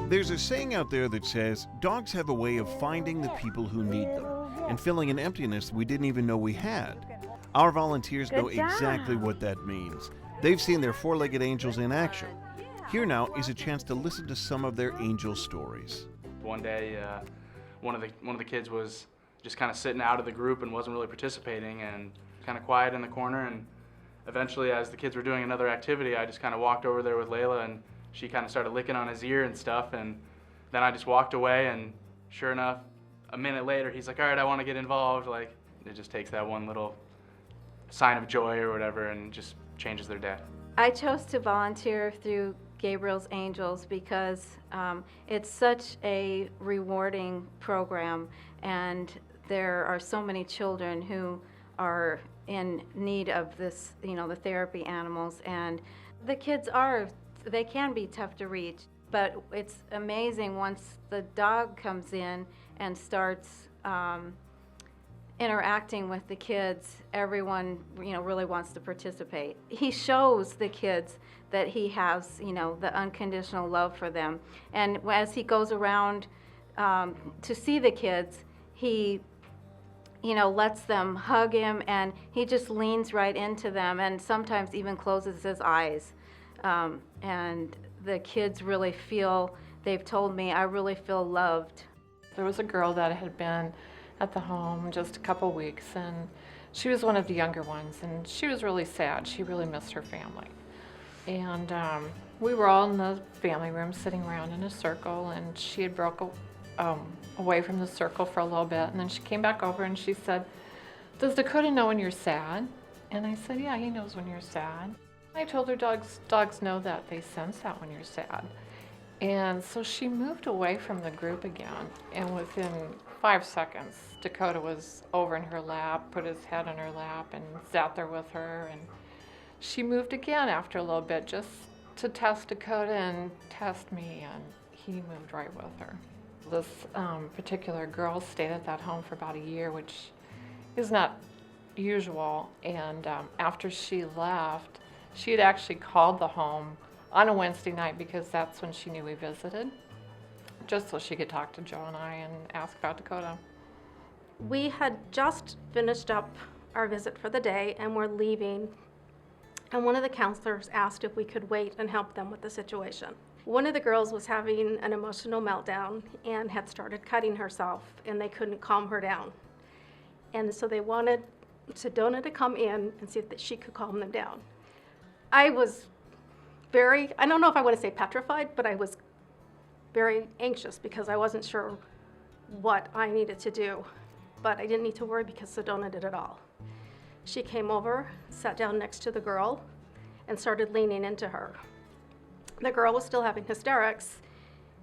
There's a saying out there that says dogs have a way of finding the people who need them and filling an emptiness we didn't even know we had. Our volunteers know exactly what that means. They've seen their four-legged angels in action. Here now is a chance to listen to some of their angel stories. One day, one of the kids was just kind of sitting out of the group and wasn't really participating and kind of quiet in the corner. And eventually, as the kids were doing another activity, I just kind of walked over there with Layla, and she kind of started licking on his ear and stuff. And then I just walked away, and sure enough, a minute later, he's like, "All right, I want to get involved." Like, it just takes that one little sign of joy or whatever, and just changes their day. I chose to volunteer through Gabriel's Angels because it's such a rewarding program, and there are so many children who are in need of this, the therapy animals, and the kids they can be tough to reach, but it's amazing once the dog comes in and starts interacting with the kids. Everyone, really wants to participate. He shows the kids that he has, the unconditional love for them. And as he goes around to see the kids, he, lets them hug him, and he just leans right into them and sometimes even closes his eyes. And the kids really they've told me, I really feel loved. There was a girl that had been at the home just a couple weeks, and she was one of the younger ones, and she was really sad. She really missed her family. And we were all in the family room sitting around in a circle, and she had broke away from the circle for a little bit, and then she came back over and she said, "Does Dakota know when you're sad?" And I said, "Yeah, he knows when you're sad." I told her dogs know that. They sense that when you're sad. And so she moved away from the group again, and within 5 seconds, Dakota was over in her lap, put his head in her lap, and sat there with her. And she moved again after a little bit, just to test Dakota and test me, and he moved right with her. This particular girl stayed at that home for about a year, which is not usual. And after she left, she had actually called the home on a Wednesday night, because that's when she knew we visited, just so she could talk to Joe and I and ask about Dakota. We had just finished up our visit for the day and were leaving, and one of the counselors asked if we could wait and help them with the situation. One of the girls was having an emotional meltdown and had started cutting herself, and they couldn't calm her down. And so they wanted Sedona to come in and see if she could calm them down. I was I don't know if I want to say petrified, but I was very anxious because I wasn't sure what I needed to do. But I didn't need to worry because Sedona did it all. She came over, sat down next to the girl, and started leaning into her. The girl was still having hysterics,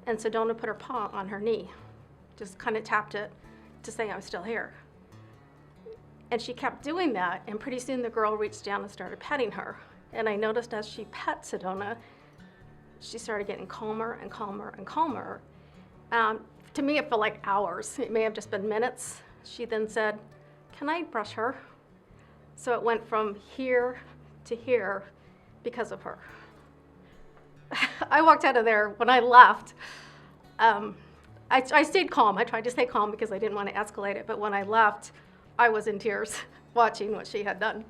and Sedona put her paw on her knee, just kind of tapped it to say, "I'm still here." And she kept doing that, and pretty soon the girl reached down and started petting her. And I noticed as she pet Sedona, she started getting calmer and calmer and calmer. To me, it felt like hours. It may have just been minutes. She then said, "Can I brush her?" So it went from here to here because of her. I walked out of there. When I left, I stayed calm. I tried to stay calm because I didn't want to escalate it. But when I left, I was in tears watching what she had done.